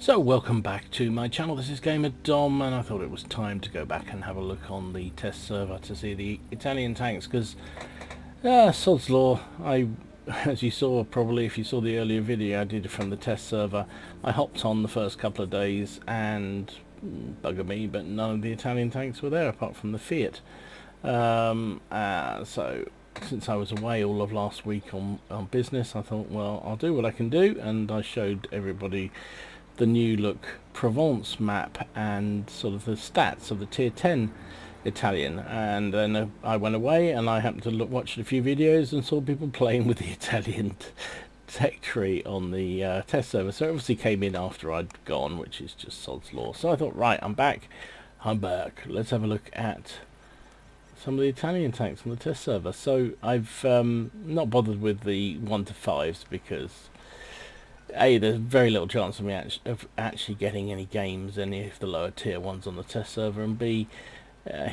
So welcome back to my channel. This is Gamer Dom, and I thought it was time to go back and have a look on the test server to see the Italian tanks, because sod's law, as you saw probably if you saw the earlier video I did from the test server, I hopped on the first couple of days and bugger me, but none of the Italian tanks were there apart from the Fiat. So since I was away all of last week on business, I thought, well, I'll do what I can do, and I showed everybody the new look Provence map and sort of the stats of the tier 10 Italian. And then I went away and I happened to watch a few videos and saw people playing with the Italian tech tree on the test server. So it obviously came in after I'd gone, which is just sod's law. So I thought, right, I'm back, let's have a look at some of the Italian tanks on the test server. So I've not bothered with the 1 to 5s because A, there's very little chance of me actually getting any games, any of the lower tier ones on the test server, and B, a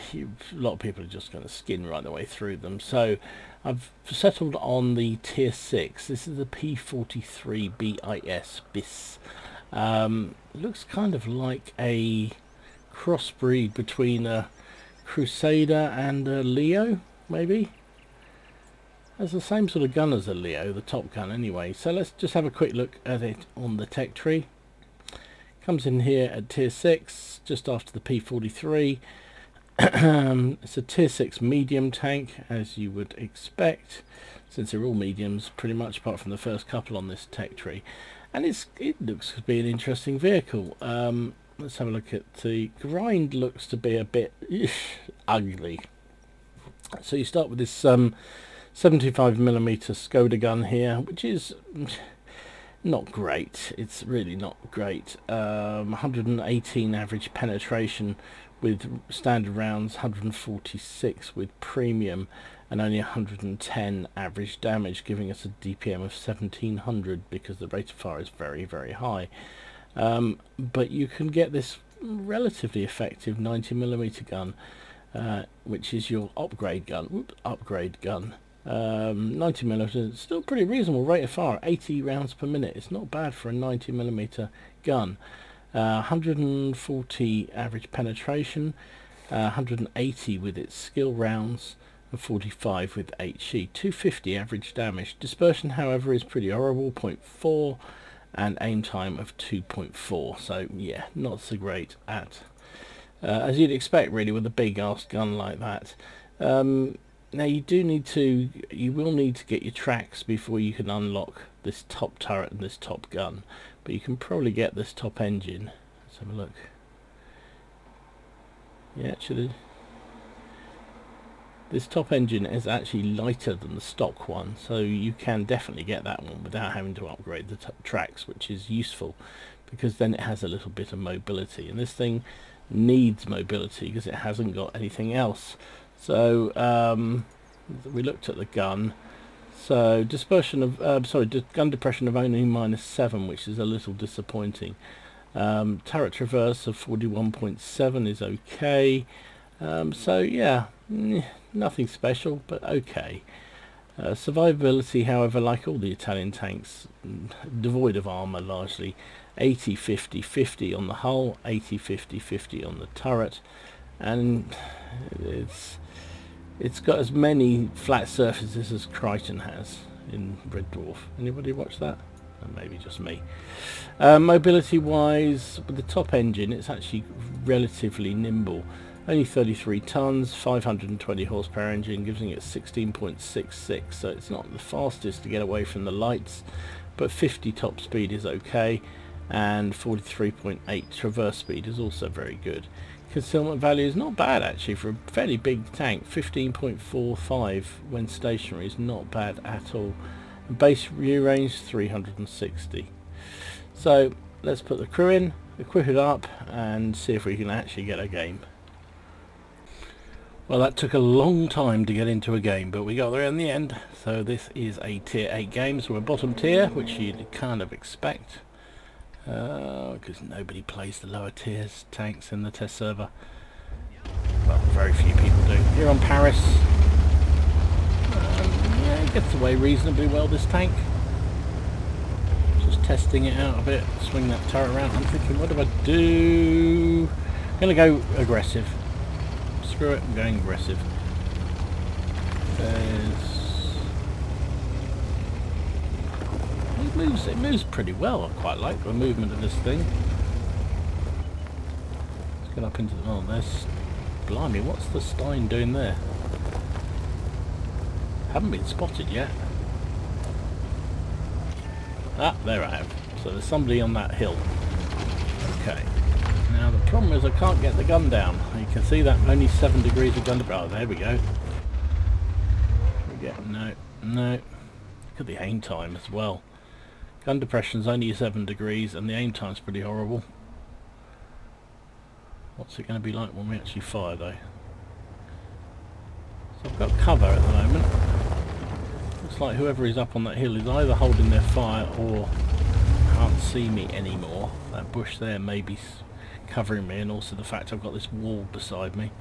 lot of people are just going to skin right the way through them. So I've settled on the tier 6. This is the P43 BIS. Looks kind of like a crossbreed between a Crusader and a Leo, maybe. Has the same sort of gun as a Leo, the top gun anyway. So let's just have a quick look at it on the tech tree. Comes in here at tier 6, just after the P43. It's a tier 6 medium tank, as you would expect, since they're all mediums pretty much, apart from the first couple on this tech tree. And it looks to be an interesting vehicle. Let's have a look at the grind. Looks to be a bit ugly. So you start with this 75mm Skoda gun here, which is not great. It's really not great. 118 average penetration with standard rounds, 146 with premium, and only 110 average damage, giving us a DPM of 1700 because the rate of fire is very, very high. But you can get this relatively effective 90mm gun, which is your upgrade gun. 90mm, still pretty reasonable rate of fire, 80 rounds per minute. It's not bad for a 90mm gun. 140 average penetration, 180 with its skill rounds, and 45 with HE. 250 average damage. Dispersion, however, is pretty horrible, 0.4, and aim time of 2.4. So yeah, not so great at as you'd expect really with a big ass gun like that. Now you will need to get your tracks before you can unlock this top turret and this top gun, but you can probably get this top engine. Let's have a look. Yeah, actually this top engine is actually lighter than the stock one, so you can definitely get that one without having to upgrade the tracks, which is useful because then it has a little bit of mobility, and this thing needs mobility because it hasn't got anything else. So we looked at the gun. So dispersion of gun depression of only -7, which is a little disappointing. Turret traverse of 41.7 is okay. So yeah, nothing special, but okay. Survivability, however, like all the Italian tanks, devoid of armor largely. 80, 50, 50 on the hull, 80, 50, 50 on the turret, and it's got as many flat surfaces as Crichton has in Red Dwarf. Anybody watch that? Maybe just me. Mobility wise, with the top engine, it's actually relatively nimble. Only 33 tons, 520 horsepower engine, giving it 16.66, so it's not the fastest to get away from the lights, but 50 top speed is okay, and 43.8 traverse speed is also very good. Concealment value is not bad actually for a fairly big tank. 15.45 when stationary is not bad at all. And base view range 360. So let's put the crew in, equip it up, and see if we can actually get a game. Well, that took a long time to get into a game, but we got there in the end. So this is a tier 8 game, so we're bottom tier, which you'd kind of expect, because nobody plays the lower tiers tanks in the test server. Well, very few people do. Here on Paris, yeah, it gets away reasonably well, this tank. Just testing it out a bit, swing that turret around. I'm thinking, what do I do? I'm going to go aggressive. Screw it, I'm going aggressive. It moves pretty well. I quite like the movement of this thing. Let's get up into the... Oh, there's... Blimey, what's the Stein doing there? Haven't been spotted yet. Ah, there I have. So there's somebody on that hill. Okay. Now the problem is I can't get the gun down. You can see that only 7 degrees of gun... Oh, there we go. No. Look at the aim time as well. Gun depression's only 7 degrees and the aim time's pretty horrible. What's it going to be like when we actually fire though? So I've got cover at the moment. Looks like whoever is up on that hill is either holding their fire or can't see me anymore. That bush there may be covering me, and also the fact I've got this wall beside me.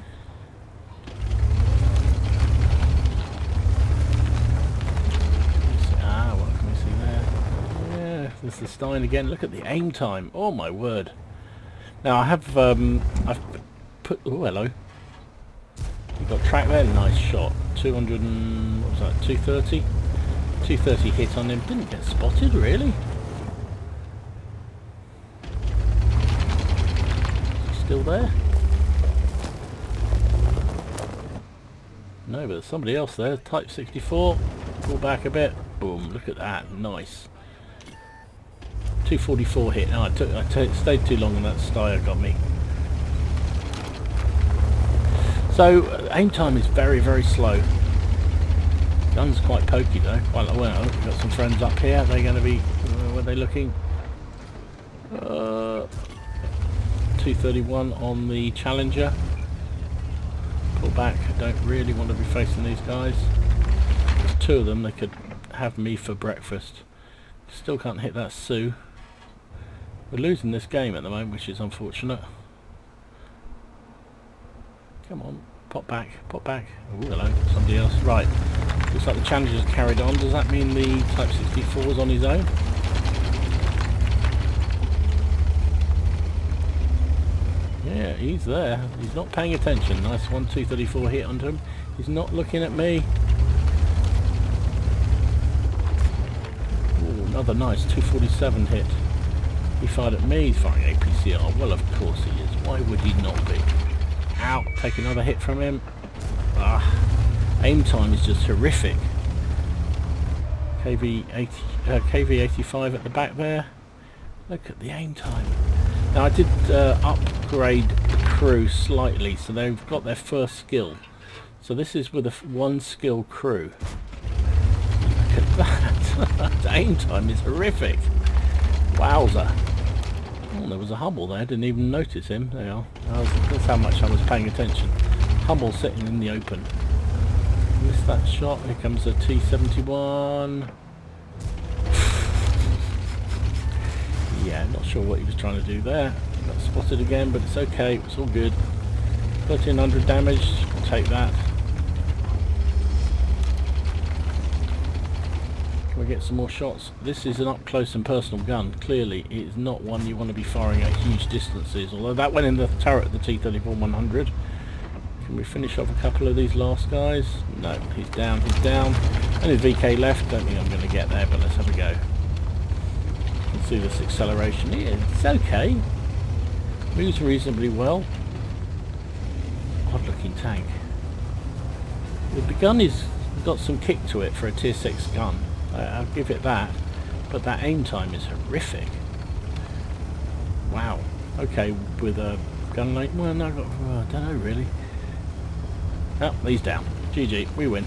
This is Stein again. Look at the aim time. Oh my word. Now I have I've put... Oh, hello. You got track there. Nice shot. 200 and... What was that? 230? 230 hit on him. Didn't get spotted, really. Is he still there? No, but there's somebody else there. Type 64. Pull back a bit. Boom. Look at that. Nice. 244 hit. No, I stayed too long on that Steyr, got me. So aim time is very, very slow. Gun's quite pokey though. Well, we've got some friends up here. They're going to be... where are they looking? 231 on the Challenger. Pull back. I don't really want to be facing these guys. There's 2 of them. They could have me for breakfast. Still can't hit that Sioux. We're losing this game at the moment, which is unfortunate. Come on, pop back, pop back. Oh, hello, somebody else. Right, looks like the Challenger's carried on. Does that mean the Type 64's on his own? Yeah, he's there. He's not paying attention. Nice 234 hit onto him. He's not looking at me. Ooh, another nice 247 hit. He fired at me. He's firing APCR. Well, of course he is. Why would he not be? Ow! Take another hit from him. Ah, aim time is just horrific. KV85 at the back there. Look at the aim time. Now I did upgrade the crew slightly, so they've got their first skill. So this is with a 1 skill crew. Look at that. That aim time is horrific. Wowza. Oh, there was a Hubble there. I didn't even notice him. There you are. That's how much I was paying attention. Hubble sitting in the open. Missed that shot. Here comes a T-71. Yeah, not sure what he was trying to do there. Got spotted again, but it's okay. It's all good. 1300 damage. I'll take that. Can we get some more shots? This is an up close and personal gun. Clearly it is not one you want to be firing at huge distances, although that went in the turret, the T-34-100. Can we finish off a couple of these last guys? No, he's down, he's down. Only VK left. Don't think I'm going to get there, but let's have a go. Let's see this acceleration. Yeah, it's okay. Moves reasonably well. Odd looking tank. The gun is got some kick to it for a tier 6 gun. I'll give it that, but that aim time is horrific. Wow. Okay, with a gun like... Well, no, I don't know really. Oh, he's down. GG, we win.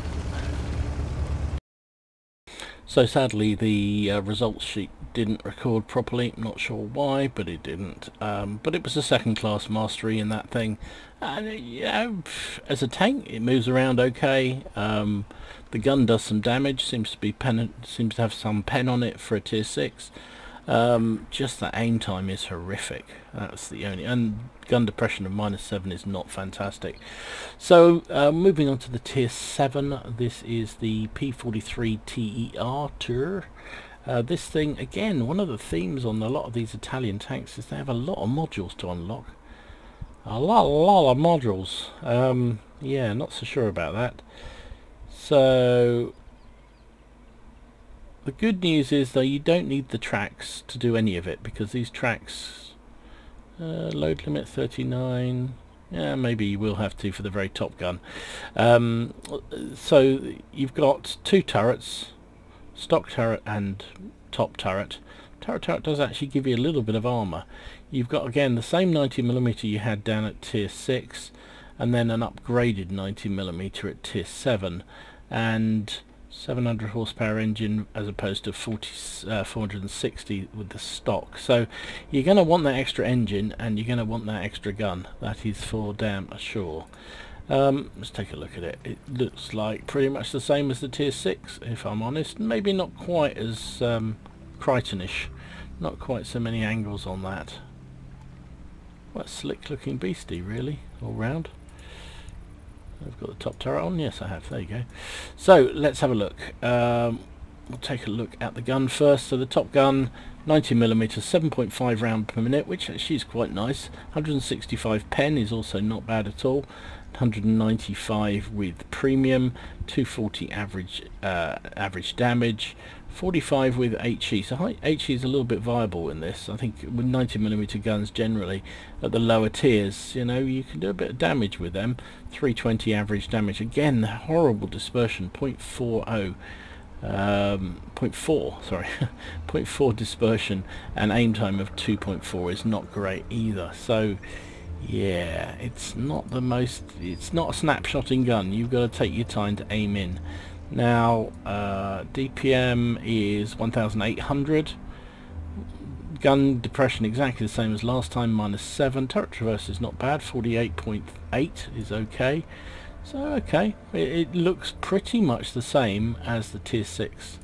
So sadly the results sheet didn't record properly. I'm not sure why, but it didn't. But it was a second class mastery in that thing. And you know, as a tank it moves around okay. The gun does some damage, seems to have some pen on it for a tier 6. Just that aim time is horrific. That's the only, and gun depression of -7 is not fantastic. So moving on to the tier 7, this is the P43 TER tour, This thing, again, one of the themes on a lot of these Italian tanks is they have a lot of modules to unlock. A lot of modules. Yeah, not so sure about that. So the good news is though you don't need the tracks to do any of it, because these tracks, load limit 39, yeah, maybe you will have to for the very top gun. So you've got two turrets, stock turret and top turret. Turret does actually give you a little bit of armour. You've got again the same 90mm you had down at tier 6, and then an upgraded 90mm at tier 7, and 700 horsepower engine as opposed to 460 with the stock. So you're going to want that extra engine and you're going to want that extra gun. That is for damn sure. Let's take a look at it. It looks like pretty much the same as the tier 6, if I'm honest. Maybe not quite as Crichtonish. Not quite so many angles on that. What a slick looking beastie, really, all round. I've got the top turret on. Yes, I have. There you go. So let's have a look. We'll take a look at the gun first. So the top gun, 90mm, 7.5 round per minute, which actually is quite nice. 165 pen is also not bad at all. 195 with premium, 240 average damage, 45 with HE. So HE is a little bit viable in this. I think with 90mm guns generally at the lower tiers, you know, you can do a bit of damage with them. 320 average damage. Again, the horrible dispersion, 0.40. 0.4, sorry, 0.4 dispersion, and aim time of 2.4 is not great either. So yeah, it's not the most, it's not a snapshotting gun. You've got to take your time to aim in. Now DPM is 1800. Gun depression exactly the same as last time, -7. Turret traverse is not bad, 48.8 is okay. So okay, it looks pretty much the same as the tier 6.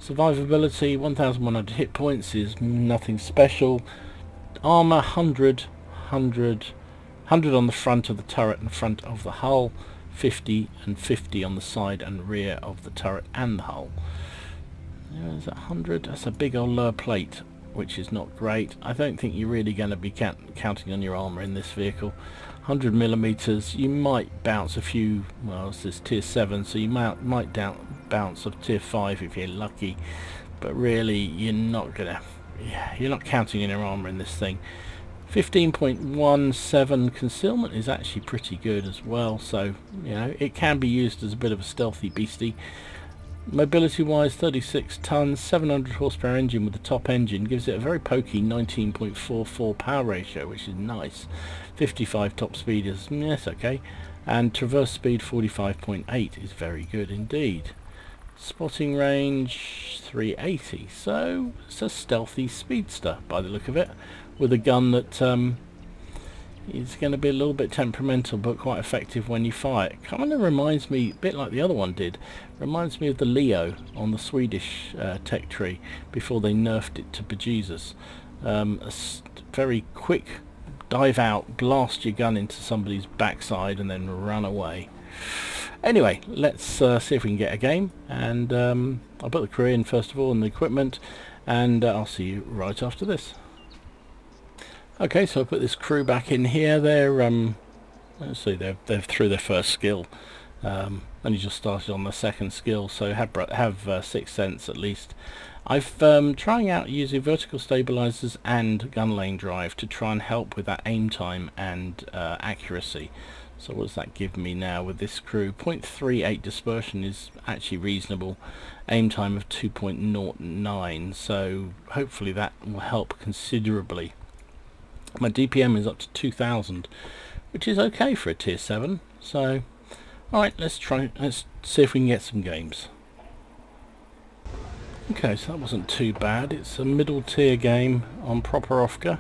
Survivability, 1100 hit points is nothing special. Armor, 100 on the front of the turret and front of the hull, 50 and 50 on the side and rear of the turret and the hull. Is that 100? That's a big old lower plate, which is not great. I don't think you're really going to be counting on your armor in this vehicle. 100mm, you might bounce a few, well, this is tier 7, so you might bounce of tier 5 if you're lucky, but really you're not gonna, you're not counting on your armor in this thing. 15.17 concealment is actually pretty good as well, so you know it can be used as a bit of a stealthy beastie. Mobility wise, 36 tons, 700 horsepower engine with the top engine gives it a very pokey 19.44 power ratio, which is nice. 55 top speed is, yes, okay, and traverse speed 45.8 is very good indeed. Spotting range 380, so it's a stealthy speedster by the look of it, with a gun that is going to be a little bit temperamental but quite effective when you fire it. Kind of reminds me, a bit like the other one did, reminds me of the Leo on the Swedish tech tree before they nerfed it to bejesus. A very quick dive out, blast your gun into somebody's backside and then run away. Anyway, let's see if we can get a game, and I'll put the crew in first of all and the equipment, and I'll see you right after this. Okay, so I'll put this crew back in here. They're let's see, they're through their first skill, only just started on the second skill, so have 6 cents at least. I've trying out using vertical stabilizers and gun lane drive to try and help with that aim time and accuracy. So what does that give me now with this crew? 0.38 dispersion is actually reasonable. Aim time of 2.09, so hopefully that will help considerably. My DPM is up to 2000, which is okay for a tier 7. So alright, let's see if we can get some games. Okay, so that wasn't too bad. It's a middle tier game on Properovka,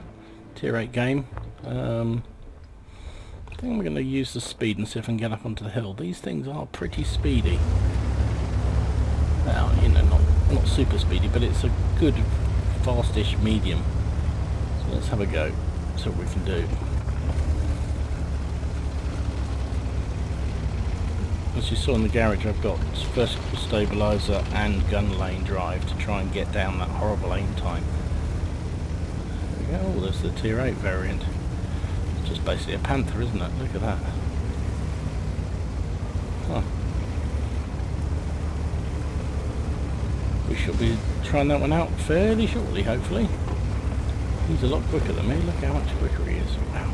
tier 8 game. I think we're going to use the speed and see if I can get up onto the hill. These things are pretty speedy. Well, you know, not super speedy, but it's a good fastish medium. So let's have a go. See what we can do. As you saw in the garage, I've got vertical stabilizer and gun lane drive to try and get down that horrible aim time. There we go. Oh, there's the Tier 8 variant. It's just basically a Panther, isn't it? Look at that. Huh. We shall be trying that one out fairly shortly, hopefully. He's a lot quicker than me. Look how much quicker he is. Wow.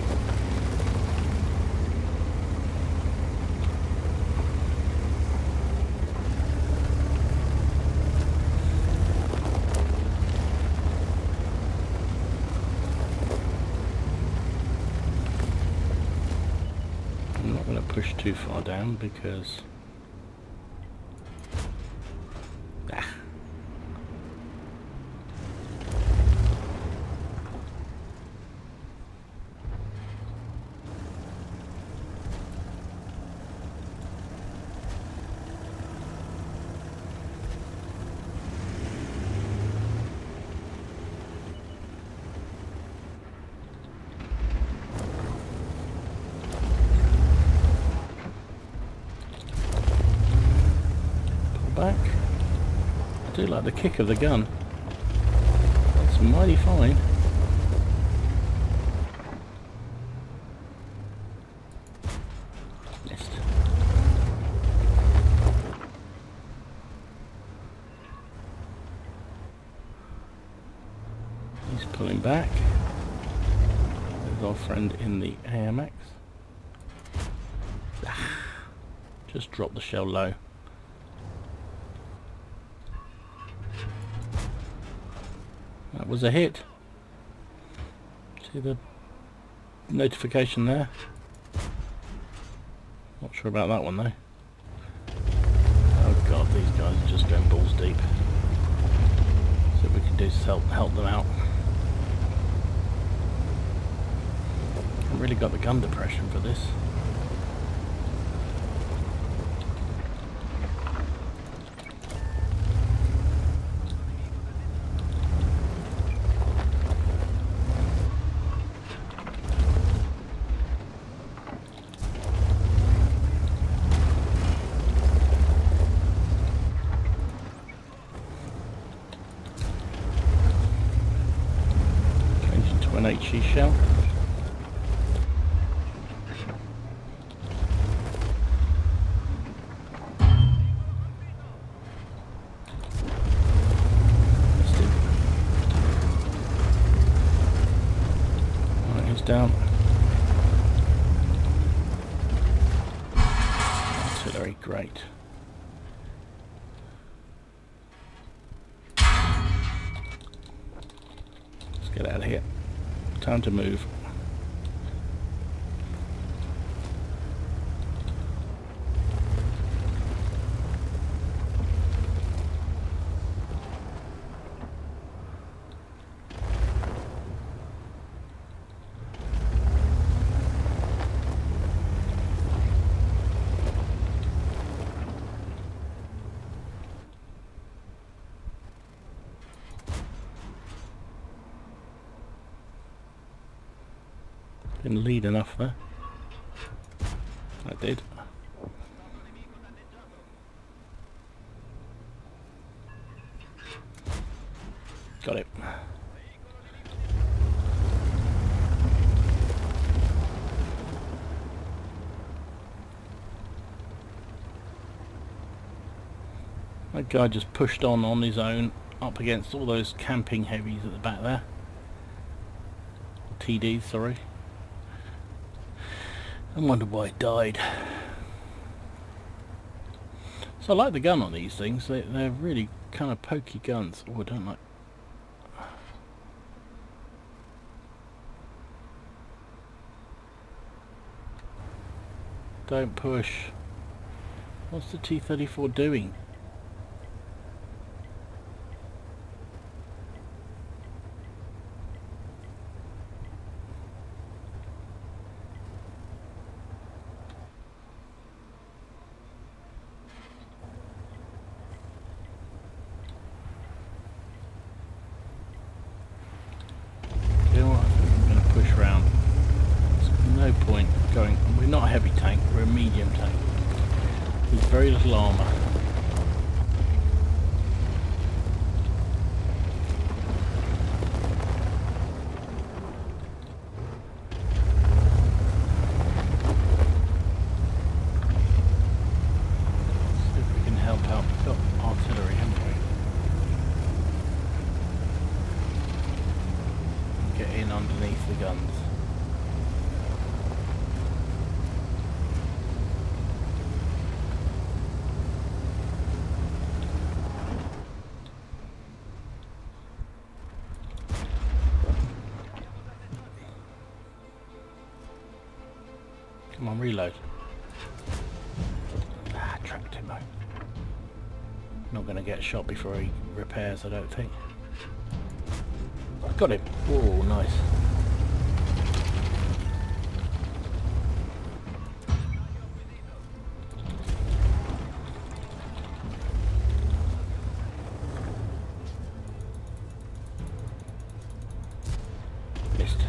I'm not going to push too far down because back. I do like the kick of the gun. That's mighty fine. Missed. He's pulling back. There's our friend in the AMX. Just drop the shell low. That was a hit. See the notification there? Not sure about that one though. Oh god, these guys are just going balls deep. So what we can do is help them out. I've really got the gun depression for this. An HE shell. Right, he's down. Artillery, great. Let's get out of here. Time to move. Didn't lead enough there. I did. Got it. That guy just pushed on his own up against all those camping heavies at the back there. TDs, sorry. I wonder why it died. So I like the gun on these things. They're really kind of pokey guns. Oh, I don't like. Don't push. What's the T-34 doing? No point going. We're not a heavy tank, we're a medium tank. We very little armour. See if we can help out. We've got artillery, haven't we? Get in underneath the guns. Come on, reload. Ah, trapped him. Not going to get shot before he repairs, I don't think. Got him. Oh, nice. Missed.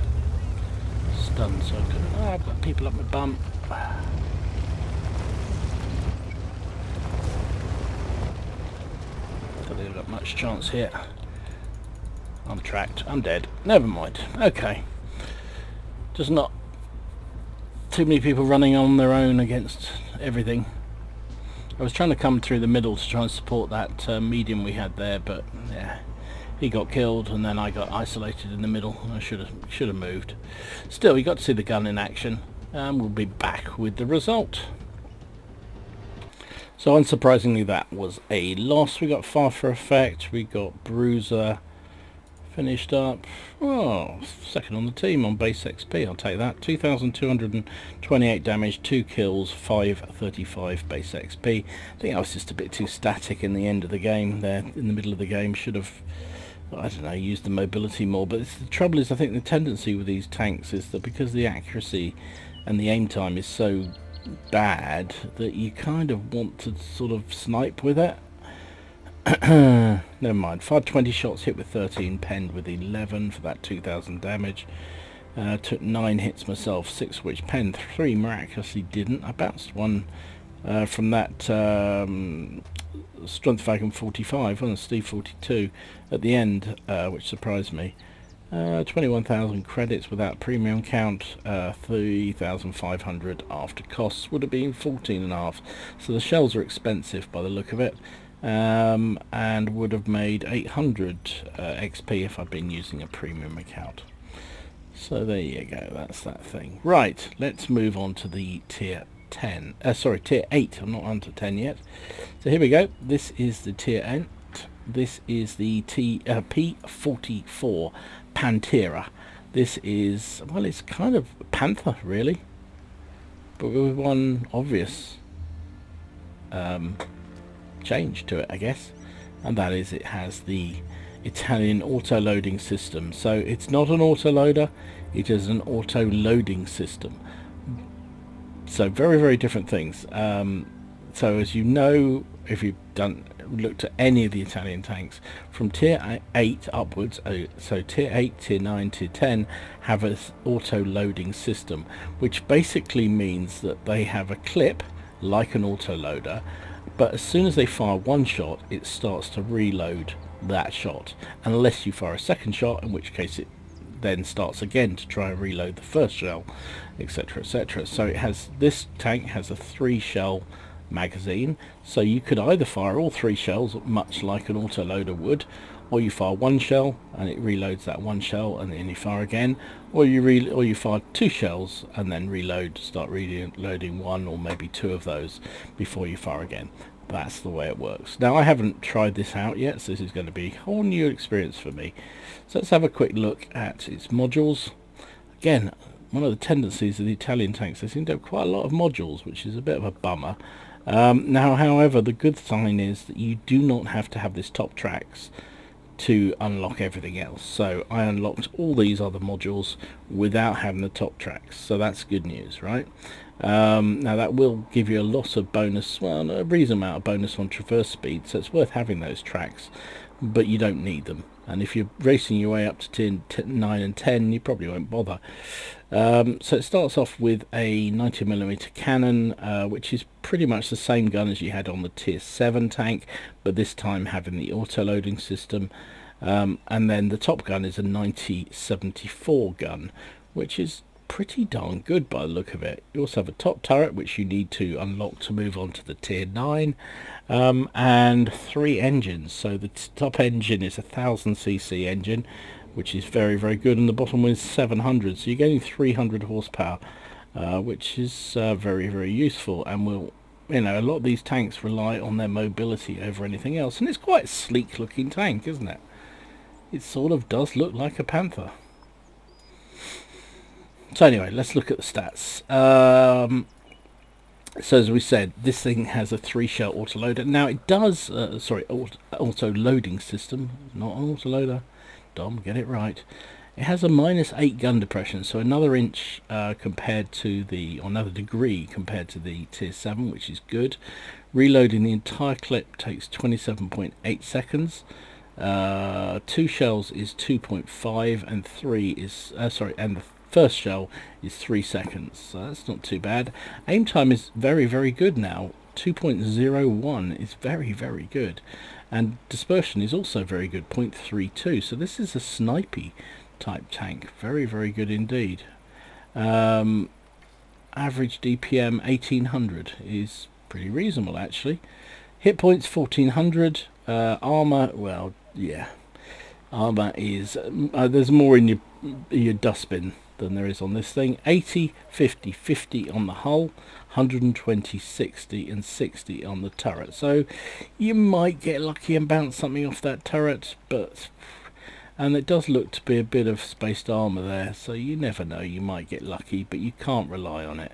Stunned, so I couldn't. Oh, I've got people up my bum. Don't think I've got much chance here. I'm tracked. I'm dead. Never mind. Okay. Just not too many people running on their own against everything. I was trying to come through the middle to try and support that medium we had there, but yeah, he got killed and then I got isolated in the middle. I should have moved. Still, you got to see the gun in action, and we'll be back with the result. So unsurprisingly, that was a loss. We got Far for Effect, we got Bruiser finished up. Oh, second on the team on base XP, I'll take that. 2,228 damage, 2 kills, 535 base XP. I think I was just a bit too static in the end of the game there, in the middle of the game. Should have, I don't know, used the mobility more. But the trouble is, I think the tendency with these tanks is that because the accuracy and the aim time is so bad that you kind of want to sort of snipe with it. Never mind. 520 shots, hit with 13, penned with 11 for that 2,000 damage. Took 9 hits myself, 6 of which penned, 3 miraculously didn't. I bounced one from that Strength Wagon 45 on a Steve 42 at the end, which surprised me. 21,000 credits without premium count, 3,500 after costs, would have been 14.5. So the shells are expensive by the look of it. And would have made 800 XP if I'd been using a premium account. So there you go, that's that thing. Right, let's move on to the tier 10. Tier 8. I'm not on to 10 yet. So here we go. This is the tier 8. This is the P44 Pantera. This is, well, it's kind of Panther really, but with one obvious change to it, I guess, and that is it has the Italian auto-loading system. So it's not an auto-loader, it is an auto-loading system. So very, very different things. So as you know, if you've looked at any of the Italian tanks from tier 8 upwards, so tier 8, tier 9, tier 10 have an auto-loading system, which basically means that they have a clip like an auto-loader, but as soon as they fire one shot, it starts to reload that shot, unless you fire a second shot, in which case it then starts again to try and reload the first shell, etc, etc. So it has, this tank has a 3 shell magazine, so you could either fire all 3 shells much like an autoloader would, or you fire 1 shell and it reloads that 1 shell and then you fire again, or you fire 2 shells and then reload, start reloading 1 or maybe 2 of those before you fire again. That's the way it works. Now, I haven't tried this out yet, so this is going to be a whole new experience for me. So let's have a quick look at its modules. Again, one of the tendencies of the Italian tanks, they seem to have quite a lot of modules, which is a bit of a bummer. Now, however, the good sign is that you do not have to have this top tracks to unlock everything else. So I unlocked all these other modules without having the top tracks, so that's good news, right? Now that will give you a lot of bonus, well, a reasonable amount of bonus on traverse speed, so it's worth having those tracks, but you don't need them. and if you're racing your way up to tier 9 and 10, you probably won't bother. So it starts off with a 90mm cannon, which is pretty much the same gun as you had on the tier 7 tank, but this time having the auto-loading system. And then the top gun is a 9074 gun, which is pretty darn good by the look of it. You also have a top turret, which you need to unlock to move on to the tier 9, and 3 engines. So the top engine is a 1000cc engine, which is very, very good, and the bottom one is 700, so you're getting 300 horsepower, which is very, very useful, and will, you know, a lot of these tanks rely on their mobility over anything else, and it's quite a sleek looking tank, isn't it? It sort of does look like a Panther. So anyway, let's look at the stats. So as we said, this thing has a 3-shell autoloader. Now it does, auto-loading system, not an autoloader. Dom, get it right. It has a -8 gun depression, so another inch compared to the, or another degree compared to the tier 7, which is good. Reloading the entire clip takes 27.8 seconds. 2 shells is 2.5, and 3 is and the first shell is 3 seconds, so that's not too bad. Aim time is very, very good now. 2.01 is very, very good, and dispersion is also very good, 0.32, so this is a snipey type tank. Very, very good indeed. Average DPM 1800 is pretty reasonable actually. Hit points 1400. Armor, well, yeah, armor is there's more in your dustbin than there is on this thing. 80, 50, 50 on the hull, 120, 60 and 60 on the turret, so you might get lucky and bounce something off that turret, but, and it does look to be a bit of spaced armor there, so you never know, you might get lucky, but you can't rely on it.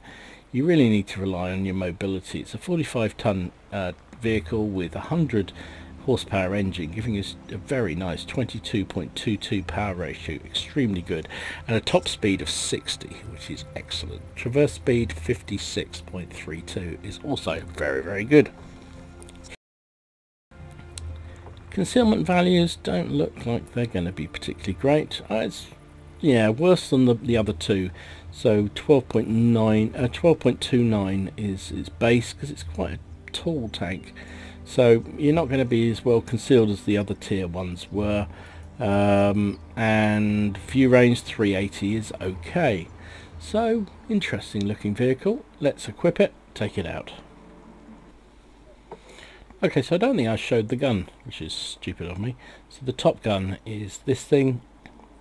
You really need to rely on your mobility. It's a 45-ton vehicle with 100 horsepower engine, giving us a very nice 22.22 power ratio, extremely good, and a top speed of 60, which is excellent. Traverse speed 56.32 is also very, very good. Concealment values don't look like they're going to be particularly great. It's, yeah, worse than the other two. So 12.29 is base, because it's quite a tall tank. So you're not going to be as well concealed as the other tier ones were. And view range 380 is okay. So interesting looking vehicle. Let's equip it, take it out. Okay, so I don't think I showed the gun, which is stupid of me. So the top gun is this thing,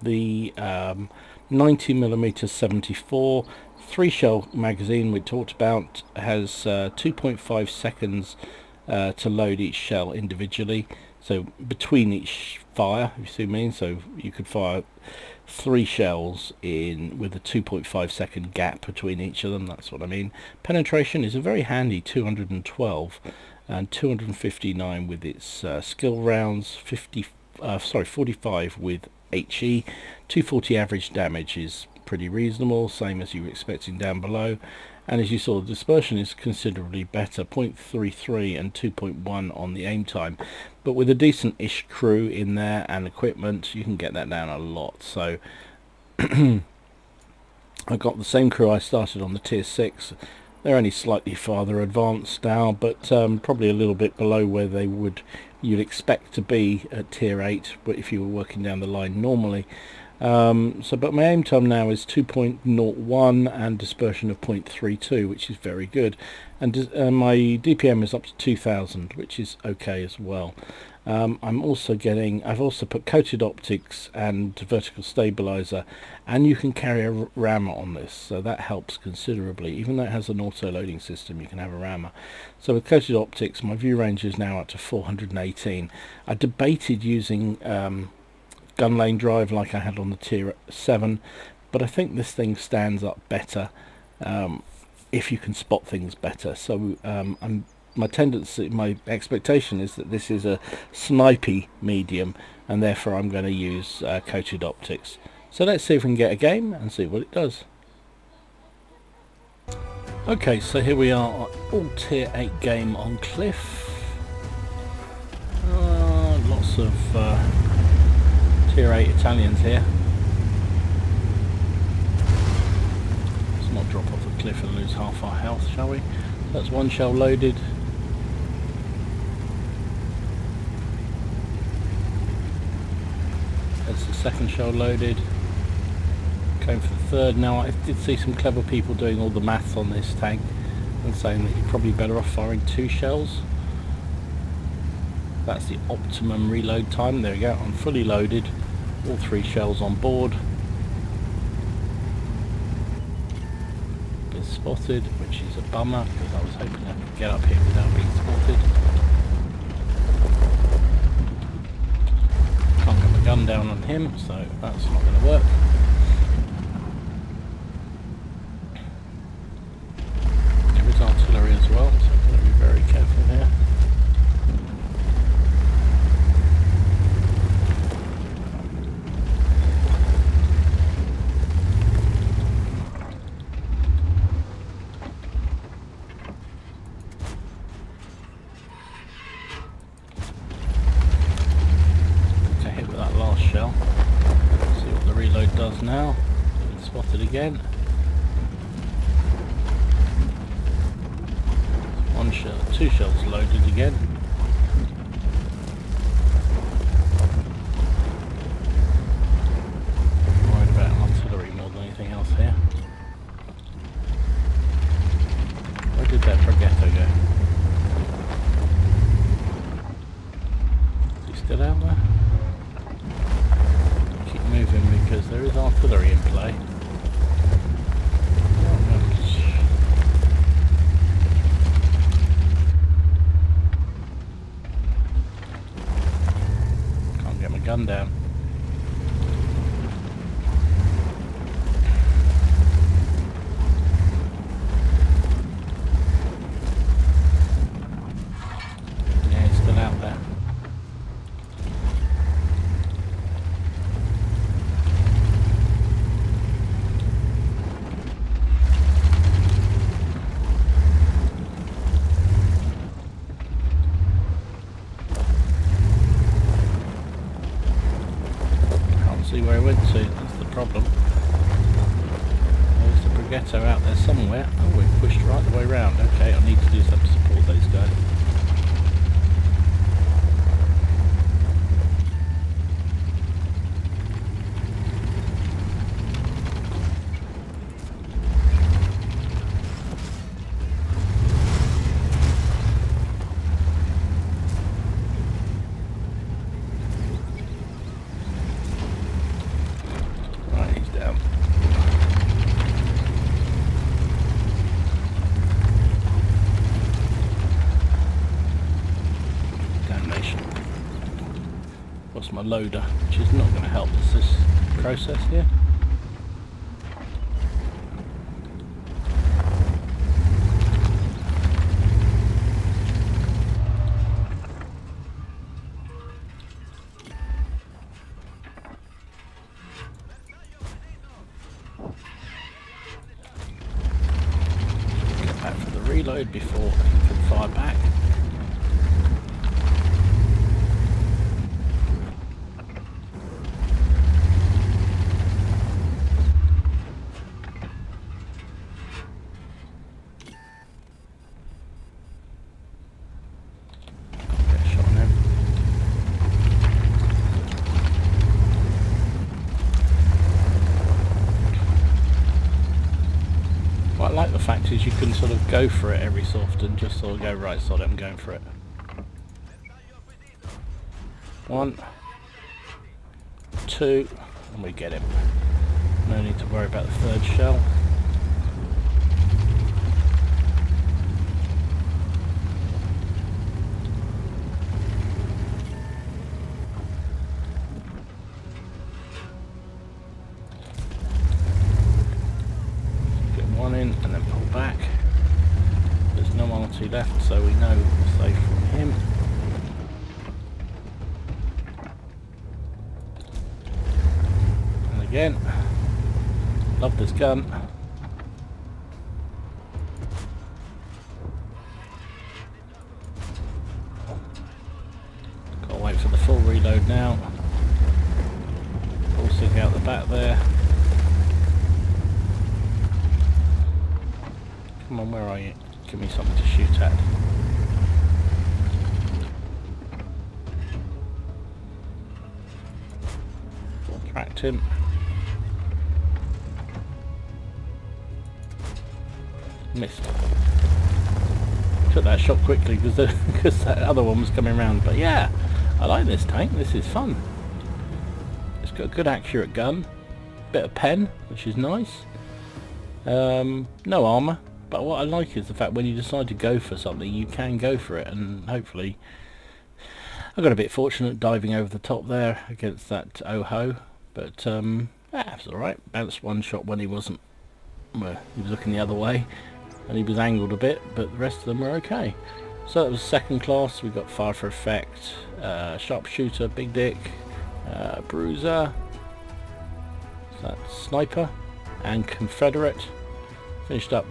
the 90mm 74 3-shell magazine we talked about, has 2.5 seconds to load each shell individually, so between each fire, if you see what I mean. So you could fire 3 shells in with a 2.5 second gap between each of them, that's what I mean. Penetration is a very handy 212 and 259 with its skill rounds, 45 with HE. 240 average damage is pretty reasonable, same as you were expecting down below, and as you saw, the dispersion is considerably better, 0.33 and 2.1 on the aim time, but with a decent-ish crew in there and equipment, you can get that down a lot. So I got the same crew I started on the tier 6. They're only slightly farther advanced now, but probably a little bit below where you'd expect to be at tier 8, but if you were working down the line normally. But my aim time now is 2.01 and dispersion of 0.32, which is very good, and my DPM is up to 2000, which is okay as well. I've also put coated optics and vertical stabilizer, and you can carry a rammer on this, so that helps considerably. Even though it has an auto loading system, you can have a rammer. So with coated optics, my view range is now up to 418. I debated using gun lane drive like I had on the tier 7, but I think this thing stands up better if you can spot things better. So my expectation is that this is a snipey medium, and therefore I'm going to use coated optics. So let's see if we can get a game and see what it does. Okay, so here we are, all tier 8 game on Cliff. Lots of Tier 8 Italians here. Let's not drop off a cliff and lose half our health, shall we? That's one shell loaded. That's the second shell loaded. Going for the third. Now I did see some clever people doing all the maths on this tank and saying that you're probably better off firing 2 shells. That's the optimum reload time. There we go, I'm fully loaded, all 3 shells on board. Been spotted, which is a bummer because I was hoping I could get up here without being spotted. Can't get my gun down on him, so that's not going to work. There is artillery as well, so I've got to be very careful here. Shell. See what the reload does now. Been spotted again. 1 shell, 2 shells loaded again. Worried about artillery more than anything else here. Where did that Progetto go? Is he still out there? Moving because there is artillery in play. Can't get my gun down. Yeah, he's still out there. See where he went to, that's the problem. There's the Progetto out there somewhere. Oh, we've pushed right the way round. Okay, I need to do something to support those guys. Lost my loader, which is not going to help this process here. Get back for the reload before he can fire back. What I like the fact is you can sort of go for it every so often, just sort of go, right, sod it, I'm going for it. 1, 2, and we get him. No need to worry about the 3rd shell. In and then pull back. There's no RT left, so we know we're safe from him. And again, love this gun. Gotta wait for the full reload now. stick out the back there. Come on, where are you? Give me something to shoot at. Tracked him. Missed. Took that shot quickly because that other one was coming around. But yeah, I like this tank. This is fun. It's got a good accurate gun. Bit of pen, which is nice. No armour. But what I like is the fact when you decide to go for something, you can go for it, and hopefully I got a bit fortunate diving over the top there against that Oho, but that's alright. Bounced one shot when he wasn't, well, he was looking the other way, and he was angled a bit, but the rest of them were okay. So that was second class. We got fire for effect, sharpshooter, big dick, bruiser, that sniper, and Confederate. Finished up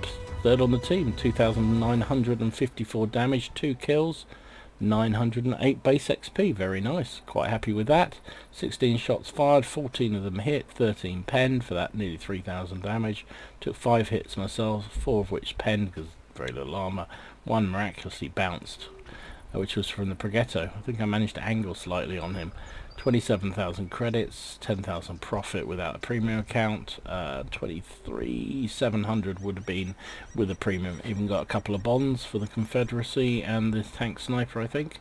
third on the team, 2,954 damage, 2 kills, 908 base XP, very nice, quite happy with that. 16 shots fired, 14 of them hit, 13 penned for that nearly 3,000 damage. Took 5 hits myself, 4 of which penned because very little armour, 1 miraculously bounced, which was from the Progetto. I think I managed to angle slightly on him. 27,000 credits, 10,000 profit without a premium account, 23,700 would have been with a premium. Even got a couple of bonds for the Confederacy and the tank sniper, I think.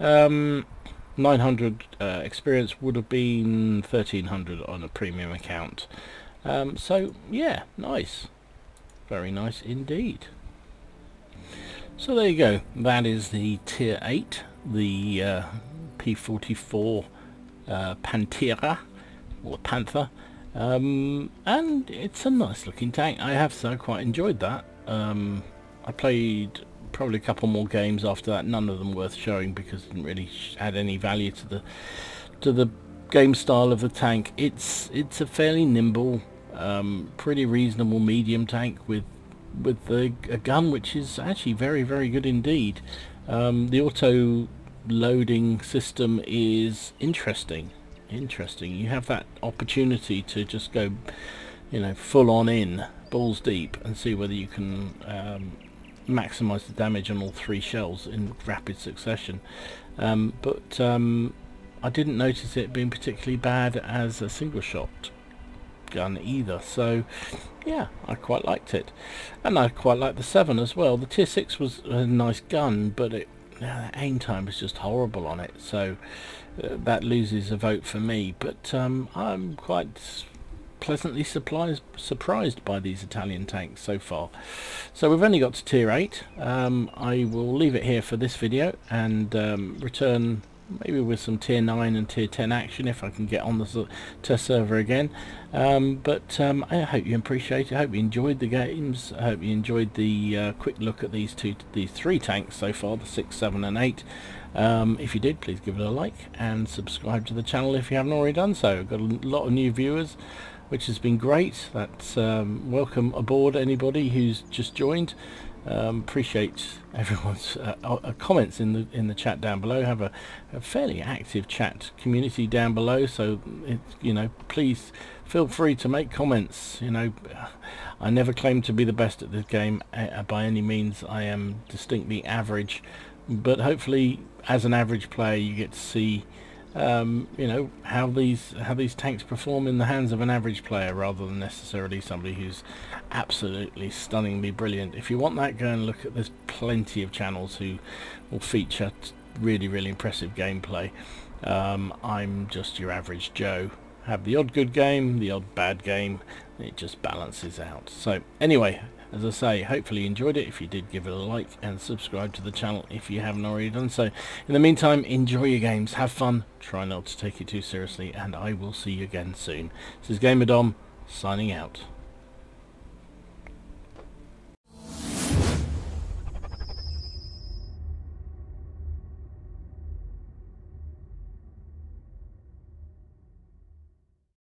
900 experience would have been 1,300 on a premium account. So yeah, nice, very nice indeed. So there you go. That is the tier 8, the P44 Pantera, or Panther, and it's a nice looking tank. I have so quite enjoyed that. I played probably a couple more games after that, none of them worth showing because it didn't really add any value to the game style of the tank. It's a fairly nimble, pretty reasonable medium tank with a gun which is actually very, very good indeed. The auto loading system is interesting. You have that opportunity to just go, you know, full on in, balls deep, and see whether you can maximize the damage on all 3 shells in rapid succession. But I didn't notice it being particularly bad as a single shot gun either, so yeah, I quite liked it. And I quite liked the 7 as well. The tier 6 was a nice gun, but the aim time was just horrible on it, so that loses a vote for me. But I'm quite pleasantly surprised by these Italian tanks so far. So we've only got to tier 8. I will leave it here for this video and return maybe with some tier 9 and tier 10 action if I can get on the test server again. I hope you appreciate it. I hope you enjoyed the games. I hope you enjoyed the quick look at these 3 tanks so far, the 6, 7 and 8. If you did, please give it a like and subscribe to the channel if you haven't already done so. I've got a lot of new viewers, which has been great. That's welcome aboard anybody who's just joined. Appreciate everyone's comments in the chat down below. Have a fairly active chat community down below, so you know, please feel free to make comments. You know, I never claim to be the best at this game by any means. I am distinctly average, but hopefully as an average player you get to see you know, how these tanks perform in the hands of an average player rather than necessarily somebody who's absolutely stunningly brilliant. If you want that, go and look at, there's plenty of channels who will feature really, really impressive gameplay. I'm just your average Joe. Have the odd good game, the odd bad game, it just balances out. So anyway, as I say, hopefully you enjoyed it. If you did, give it a like and subscribe to the channel if you haven't already done so. In the meantime, enjoy your games, have fun, try not to take it too seriously, and I will see you again soon. This is GamerDom, signing out.